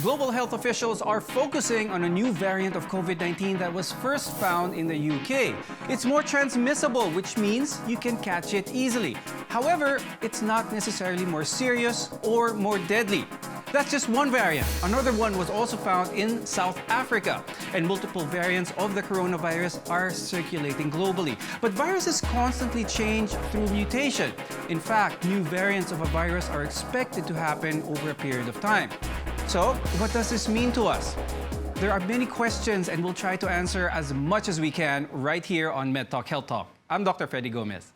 Global health officials are focusing on a new variant of COVID-19 that was first found in the UK. It's more transmissible, which means you can catch it easily. However, it's not necessarily more serious or more deadly. That's just one variant. Another one was also found in South Africa, and multiple variants of the coronavirus are circulating globally. But viruses constantly change through mutation. In fact, new variants of a virus are expected to happen over a period of time. So, what does this mean to us? There are many questions, and we'll try to answer as much as we can right here on MedTalk Health Talk. I'm Dr. Freddy Gomez.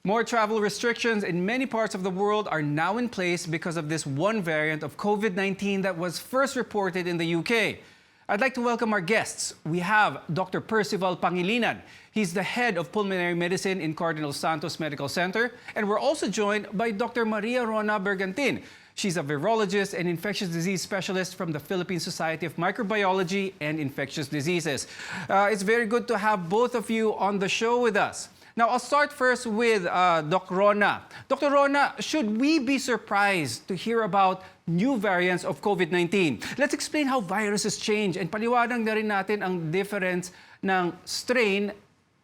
More travel restrictions in many parts of the world are now in place because of this one variant of COVID-19 that was first reported in the UK. I'd like to welcome our guests. We have Dr. Percival Pangilinan. He's the head of pulmonary medicine in Cardinal Santos Medical Center. And we're also joined by Dr. Maria Rona Bergantin. She's a virologist and infectious disease specialist from the Philippine Society of Microbiology and Infectious Diseases. It's very good to have both of you on the show with us. Now, I'll start first with Dr. Rona. Dr. Rona, should we be surprised to hear about new variants of COVID-19? Let's explain how viruses change and paliwanag na rin natin ang difference ng strain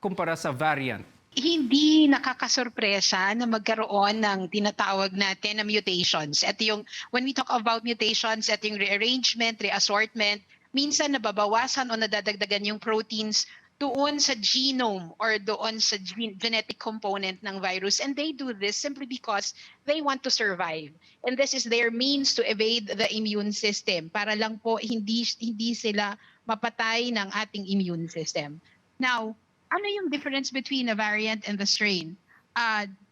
kumpara sa variant. Hindi nakakasurpresa na magkaroon ng tinatawag natin na mutations. Ito yung, when we talk about mutations, ito yung rearrangement, reassortment, minsan nababawasan o nadadagdagan yung proteins doon sa genome or doon sa genetic component ng virus. And they do this simply because they want to survive. And this is their means to evade the immune system para lang po hindi sila mapatay ng ating immune system. Now, ano yung difference between a variant and the strain?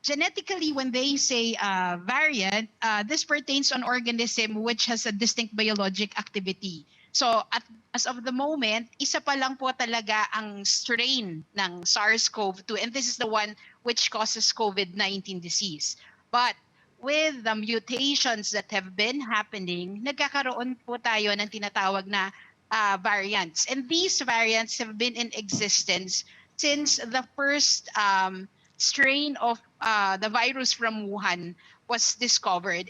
Genetically, when they say variant, this pertains to an organism which has a distinct biologic activity. So, as of the moment, isa pa lang po talaga ang strain ng SARS-CoV-2, and this is the one which causes COVID-19 disease. But with the mutations that have been happening, nagkakaroon po tayo ng tinatawag na variants. And these variants have been in existence since the first strain of the virus from Wuhan was discovered.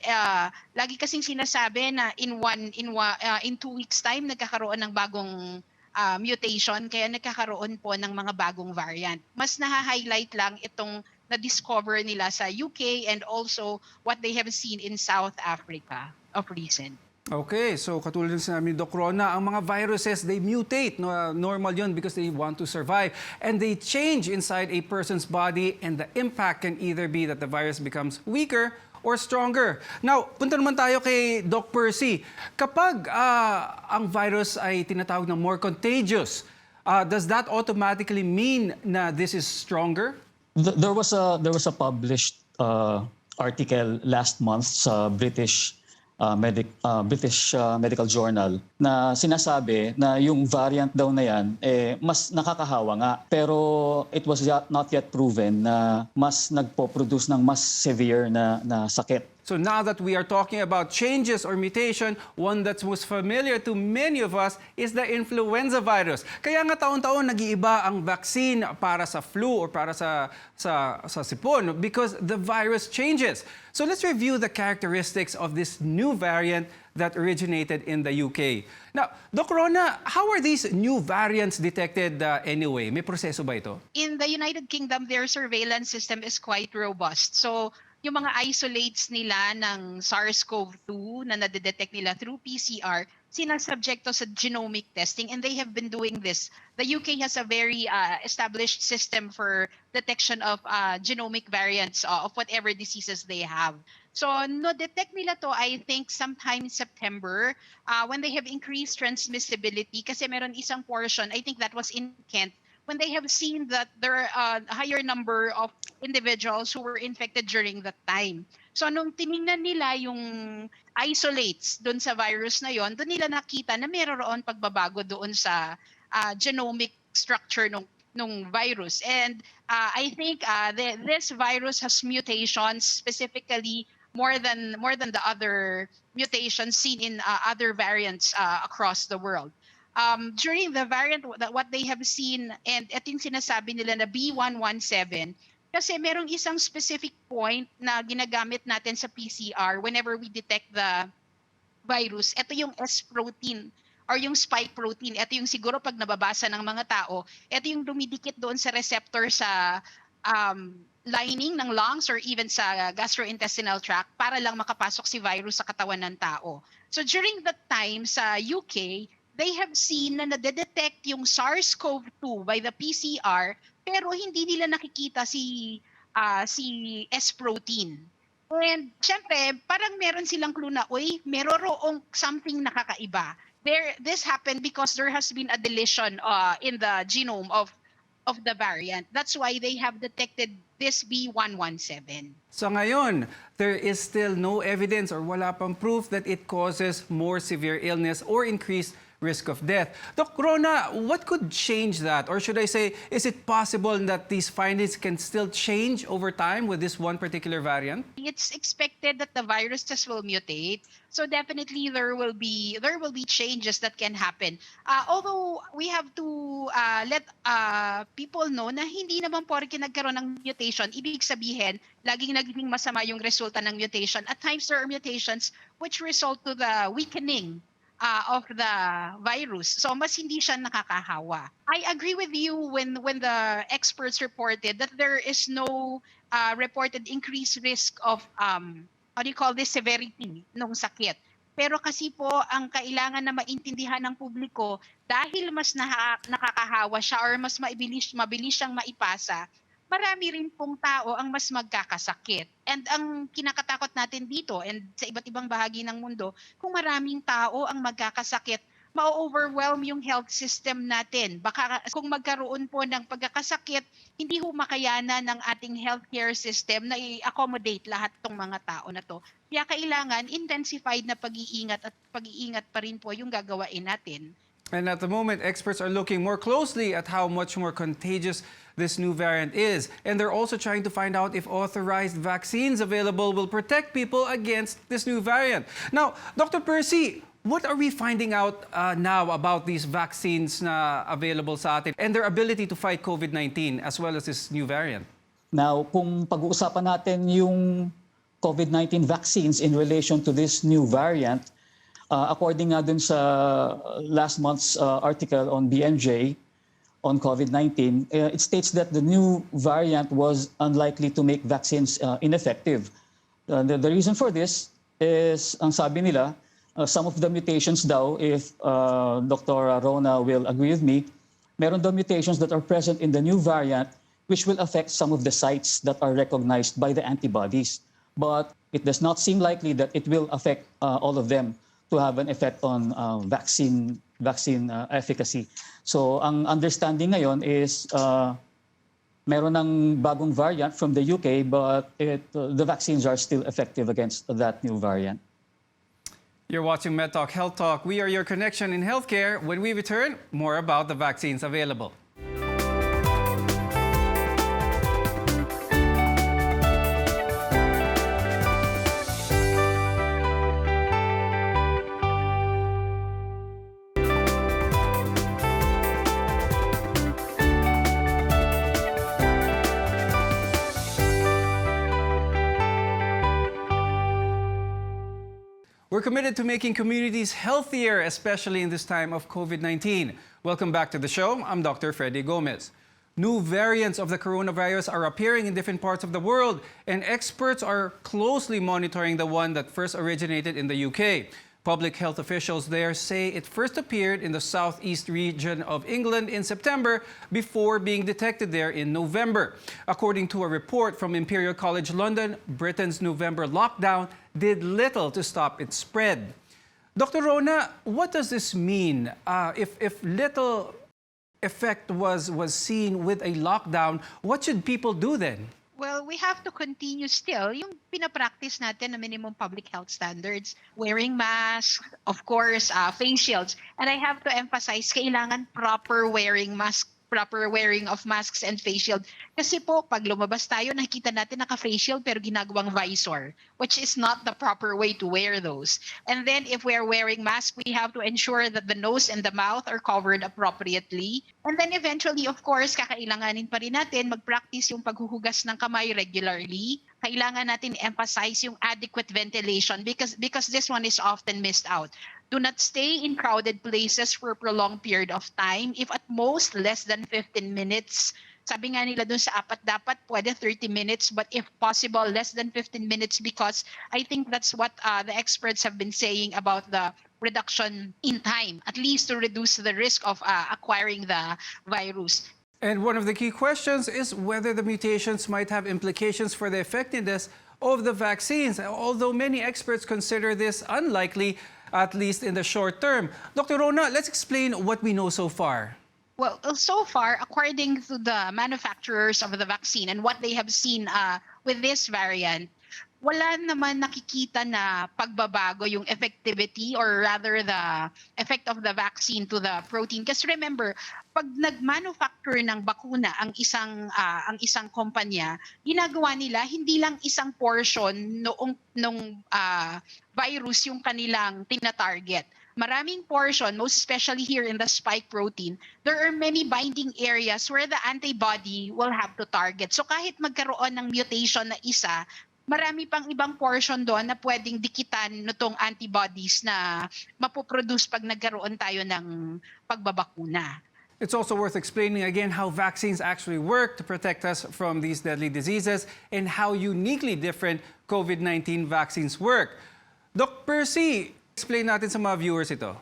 Lagi kasing sinasabi na in 2 weeks time nagkakaroon ng bagong mutation, kaya nagkakaroon po ng mga bagong variant. Mas naha-highlight lang itong na-discover nila sa UK and also what they have seen in South Africa of recent. Okay, so katulad ng sinabi ni Doc Rona, ang mga viruses, they mutate. Normal yun because they want to survive. And they change inside a person's body, and the impact can either be that the virus becomes weaker or stronger. Now, punta naman tayo kay Doc Percy. Kapag ang virus ay tinatawag na more contagious, does that automatically mean na this is stronger? There was a published article last month sa British Medical Journal na sinasabi na yung variant daw na yan mas nakakahawa nga, pero it was not yet proven na mas nagpo-produce ng mas severe na sakit. So now that we are talking about changes or mutation, one that's most familiar to many of us is the influenza virus. Kaya nga taon-taon nag-iiba ang vaccine para sa flu or para sa sipon because the virus changes. So let's review the characteristics of this new variant that originated in the UK. Now, Doc Rona, how are these new variants detected anyway? May proseso ba ito? In the United Kingdom, their surveillance system is quite robust. So, yung mga isolates nila ng SARS-CoV-2 na nadedetect nila through PCR, sinasubject to sa genomic testing, and they have been doing this. The UK has a very established system for detection of genomic variants of whatever diseases they have. So, no-detect nila to, I think, sometime in September when they have increased transmissibility kasi meron isang portion, I think that was in Kent, when they have seen that there are a higher number of individuals who were infected during that time. So nung tiningnan nila yung isolates doon sa virus na yon, doon nila nakita na mayroon pagbabago doon sa genomic structure nung virus. And I think this virus has mutations specifically more than the other mutations seen in other variants across the world. during the variant that what they have seen, and ito yung sinasabi nila na B117, kasi merong isang specific point na ginagamit natin sa PCR whenever we detect the virus. Ito yung S protein or yung spike protein. Ito yung siguro pag nababasa ng mga tao, ito yung dumidikit doon sa receptor sa lining ng lungs or even sa gastrointestinal tract para lang makapasok si virus sa katawan ng tao. So during that time sa UK, they have seen na nadedetect yung SARS-CoV-2 by the PCR pero hindi nila nakikita si S protein. And syempre, parang meron silang clue na, uy, meroroong something nakakaiba. This happened because there has been a deletion in the genome of the variant. That's why they have detected this B117. So ngayon, there is still no evidence or wala pang proof that it causes more severe illness or increased risk of death. Doc Rona, what could change that? Or should I say, is it possible that these findings can still change over time with this one particular variant? It's expected that the viruses will mutate. So definitely there will be changes that can happen. Although we have to let people know na hindi naman porke nagkaroon ng mutation, ibig sabihin laging nagiging masama yung resulta ng mutation. At times there are mutations which result to the weakening of the virus. So mas hindi siya nakakahawa. I agree with you when the experts reported that there is no reported increased risk of severity ng sakit. Pero kasi po ang kailangan na maintindihan ng publiko dahil mas nakakahawa siya or mas mabilis siyang maipasa, marami rin pong tao ang mas magkakasakit. And ang kinakatakot natin dito and sa iba't ibang bahagi ng mundo, kung maraming tao ang magkakasakit, ma-overwhelm yung health system natin. Baka kung magkaroon po ng pagkakasakit, hindi ho makayanan ng ating healthcare system na i-accommodate lahat ng mga tao na to. Kaya kailangan intensified na pag-iingat at pag-iingat pa rin po yung gagawain natin. And at the moment, experts are looking more closely at how much more contagious this new variant is. And they're also trying to find out if authorized vaccines available will protect people against this new variant. Now, Dr. Percy, what are we finding out now about these vaccines na available sa atin and their ability to fight COVID-19 as well as this new variant? Now, kung pag-uusapan natin yung COVID-19 vaccines in relation to this new variant, according nga dun sa last month's article on BMJ on COVID-19, it states that the new variant was unlikely to make vaccines ineffective. The reason for this is, ang sabi nila, some of the mutations daw, if Dr. Rona will agree with me, meron daw mutations that are present in the new variant which will affect some of the sites that are recognized by the antibodies. But it does not seem likely that it will affect all of them to have an effect on vaccine efficacy. So ang understanding ngayon is meron ng bagong variant from the UK, but the vaccines are still effective against that new variant. You're watching MedTalk Health Talk. We are your connection in healthcare. When we return, more about the vaccines available. We're committed to making communities healthier, especially in this time of COVID-19. Welcome back to the show. I'm Dr. Freddy Gomez. New variants of the coronavirus are appearing in different parts of the world, and experts are closely monitoring the one that first originated in the UK. Public health officials there say it first appeared in the southeast region of England in September before being detected there in November. According to a report from Imperial College London, Britain's November lockdown did little to stop its spread. Dr. Rona, what does this mean? If little effect was seen with a lockdown, what should people do then? Well, we have to continue still yung pinapractice natin na minimum public health standards, wearing masks, of course, face shields. And I have to emphasize, kailangan proper wearing mask proper wearing of masks and face shield. Kasi po, pag lumabas tayo, nakikita natin naka-face shield pero ginagawang visor, which is not the proper way to wear those. And then if we are wearing mask, we have to ensure that the nose and the mouth are covered appropriately. And then eventually, of course, kakailanganin pa rin natin mag-practice yung paghuhugas ng kamay regularly. Kailangan natin emphasize yung adequate ventilation because this one is often missed out. Do not stay in crowded places for a prolonged period of time. If at most less than 15 minutes, sabi nga nila dun sa apat dapat pwede 30 minutes, but if possible less than 15 minutes because I think that's what the experts have been saying about the reduction in time, at least to reduce the risk of acquiring the virus. And one of the key questions is whether the mutations might have implications for the effectiveness of the vaccines, although many experts consider this unlikely, at least in the short term. Dr. Rona, let's explain what we know so far. Well, so far, according to the manufacturers of the vaccine and what they have seen with this variant, wala naman nakikita na pagbabago yung effectivity or rather the effect of the vaccine to the protein. Kasi remember, pag nag-manufacture ng bakuna ang isang kumpanya, ginagawa nila hindi lang isang portion nung virus yung kanilang tina-target. Maraming portion, most especially here in the spike protein, there are many binding areas where the antibody will have to target. So kahit magkaroon ng mutation na isa, marami pang ibang portion doon na pwedeng dikitan nitong antibodies na mapoproduce pag nagkaroon tayo ng pagbabakuna. It's also worth explaining again how vaccines actually work to protect us from these deadly diseases and how uniquely different COVID-19 vaccines work. Doc Percy, explain natin sa mga viewers ito.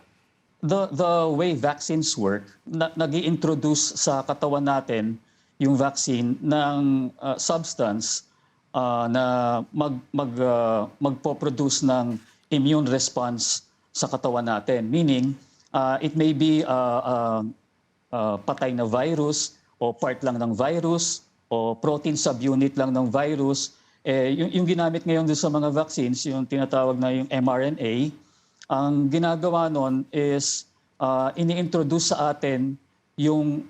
The way vaccines work, nag-i-introduce sa katawan natin yung vaccine ng substance na magpo-produce ng immune response sa katawan natin. Meaning, it may be patay na virus o part lang ng virus o protein subunit lang ng virus. Yung ginamit ngayon doon sa mga vaccines, yung tinatawag na yung mRNA, ang ginagawa nun is ini-introduce sa atin yung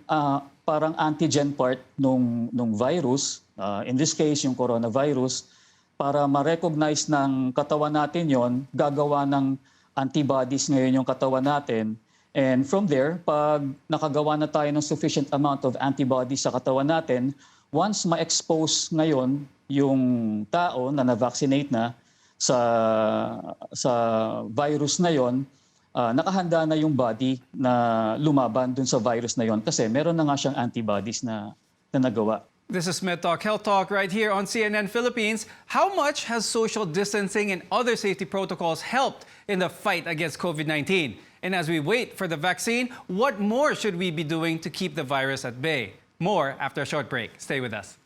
parang antigen part nung virus, in this case yung coronavirus, para ma-recognize ng katawan natin yon, gagawa ng antibodies ngayon yung katawan natin. And from there, pag nakagawa na tayo ng sufficient amount of antibodies sa katawan natin, once ma-expose ngayon yung tao na na-vaccinate na sa virus na yon, nakahanda na yung body na lumaban dun sa virus na yon kasi meron na nga siyang antibodies na nagawa. This is MedTalk Health Talk right here on CNN Philippines. How much has social distancing and other safety protocols helped in the fight against COVID-19? And as we wait for the vaccine, what more should we be doing to keep the virus at bay? More after a short break. Stay with us.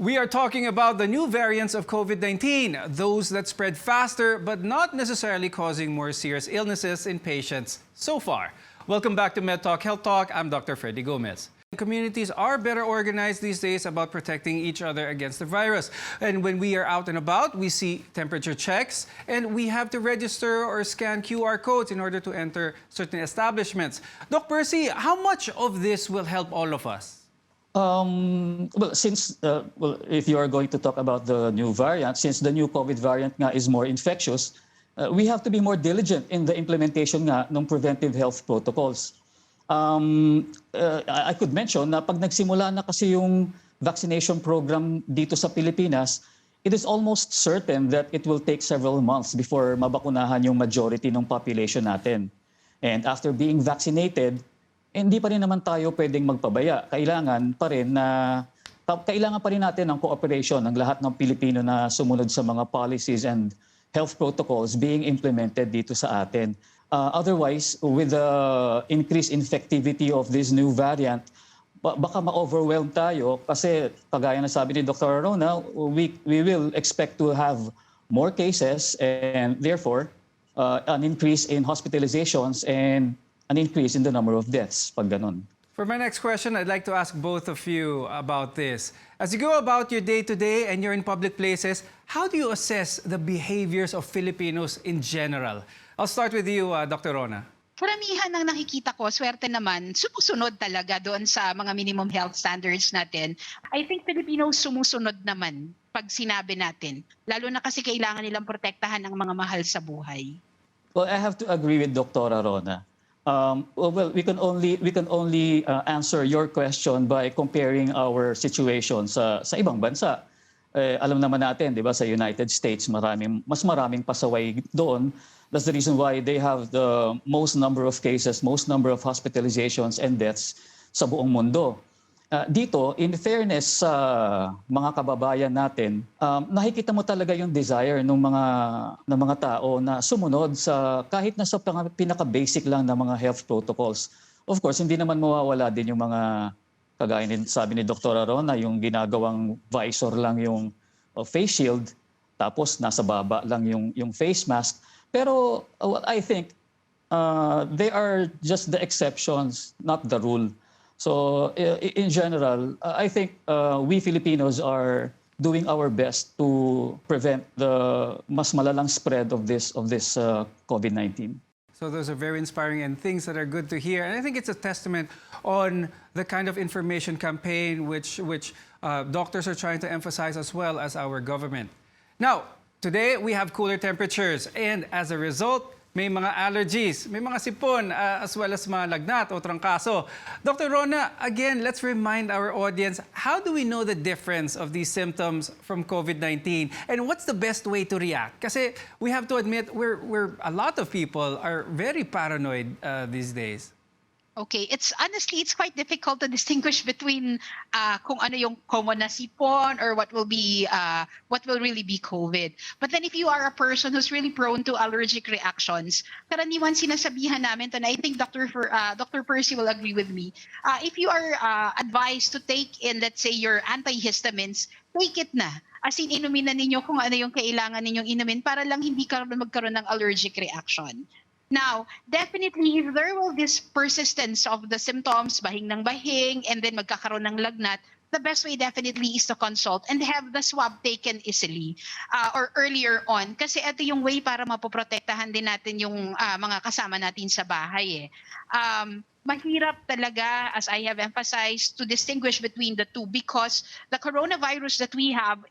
We are talking about the new variants of COVID-19, those that spread faster but not necessarily causing more serious illnesses in patients so far. Welcome back to MedTalk Health Talk. I'm Dr. Freddy Gomez. Communities are better organized these days about protecting each other against the virus. And when we are out and about, we see temperature checks and we have to register or scan QR codes in order to enter certain establishments. Doc Percy, how much of this will help all of us? If you are going to talk about the new variant, since the new COVID variant nga is more infectious, we have to be more diligent in the implementation nga ng preventive health protocols. I could mention na pag nagsimula na kasi yung vaccination program dito sa Pilipinas, it is almost certain that it will take several months before mabakunahan yung majority ng population natin. And after being vaccinated, hindi pa rin naman tayo pwedeng magpabaya. Kailangan pa rin natin ng cooperation ng lahat ng Pilipino na sumunod sa mga policies and health protocols being implemented dito sa atin. Otherwise, with the increased infectivity of this new variant, baka ma-overwhelm tayo kasi kagaya na sabi ni Dr. Rona, we will expect to have more cases and therefore an increase in hospitalizations and an increase in the number of deaths pag ganun. For my next question, I'd like to ask both of you about this. As you go about your day-to-day and you're in public places, how do you assess the behaviors of Filipinos in general? I'll start with you, Dr. Rona. Karamihan ng nakikita ko, swerte naman, sumusunod talaga doon sa mga minimum health standards natin. I think Filipinos sumusunod naman pag sinabi natin. Lalo na kasi kailangan nilang protektahan ang mga mahal sa buhay. Well, I have to agree with Dr. Rona. We can only answer your question by comparing our situation sa ibang bansa. Alam naman natin, 'di ba, sa United States mas maraming pasaway doon. That's the reason why they have the most number of cases, most number of hospitalizations and deaths sa buong mundo. Dito, in fairness sa mga kababayan natin, nakikita mo talaga yung desire ng mga tao na sumunod sa kahit na sa pinaka-basic lang na mga health protocols. Of course, hindi naman mawawala din yung mga kagaya din sabi ni Dr. Arona, yung ginagawang visor lang yung face shield, tapos nasa baba lang yung face mask. Pero I think they are just the exceptions, not the rule. So in general, I think we Filipinos are doing our best to prevent the mas malalang spread of this COVID-19. So those are very inspiring and things that are good to hear. And I think it's a testament on the kind of information campaign which doctors are trying to emphasize as well as our government. Now, today we have cooler temperatures and as a result, may mga allergies, may mga sipon, as well as mga lagnat o trangkaso. Dr. Rona, again, let's remind our audience, how do we know the difference of these symptoms from COVID-19? And what's the best way to react? Kasi we have to admit, a lot of people are very paranoid these days. Okay, it's quite difficult to distinguish between kung ano yung common na sipon or what will really be COVID. But then if you are a person who's really prone to allergic reactions, karaniwan sinasabihan namin, and I think Dr. Percy will agree with me, if you are advised to take in, let's say, your antihistamines, take it na. As in, inumin na ninyo kung ano yung kailangan ninyong inumin para lang hindi ka magkaroon ng allergic reaction. Now, definitely, if there will this persistence of the symptoms, bahing ng bahing, and then magkakaroon ng lagnat, the best way definitely is to consult and have the swab taken easily or earlier on. Kasi ito yung way para mapoprotektahan din natin yung mga kasama natin sa bahay. Mahirap talaga, as I have emphasized, to distinguish between the two because the coronavirus that we have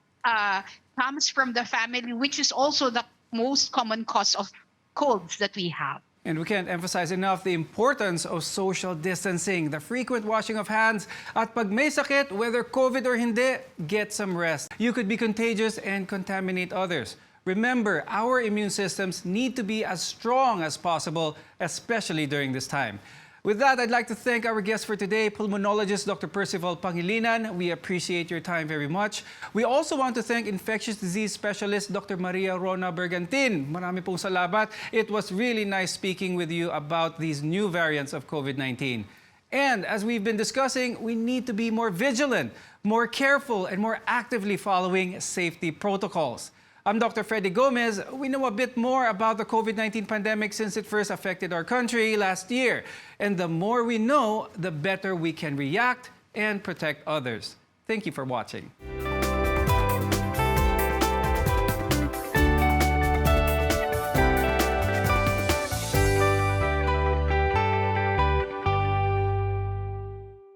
comes from the family, which is also the most common cause of colds that we have. And we can't emphasize enough the importance of social distancing, the frequent washing of hands, at pag may sakit, whether COVID or hindi, get some rest. You could be contagious and contaminate others. Remember, our immune systems need to be as strong as possible, especially during this time. With that, I'd like to thank our guest for today, pulmonologist Dr. Percival Pangilinan. We appreciate your time very much. We also want to thank infectious disease specialist Dr. Maria Rona Bergantin. Marami pong salamat. It was really nice speaking with you about these new variants of COVID-19. And as we've been discussing, we need to be more vigilant, more careful, and more actively following safety protocols. I'm Dr. Freddy Gomez. We know a bit more about the COVID-19 pandemic since it first affected our country last year. And the more we know, the better we can react and protect others. Thank you for watching.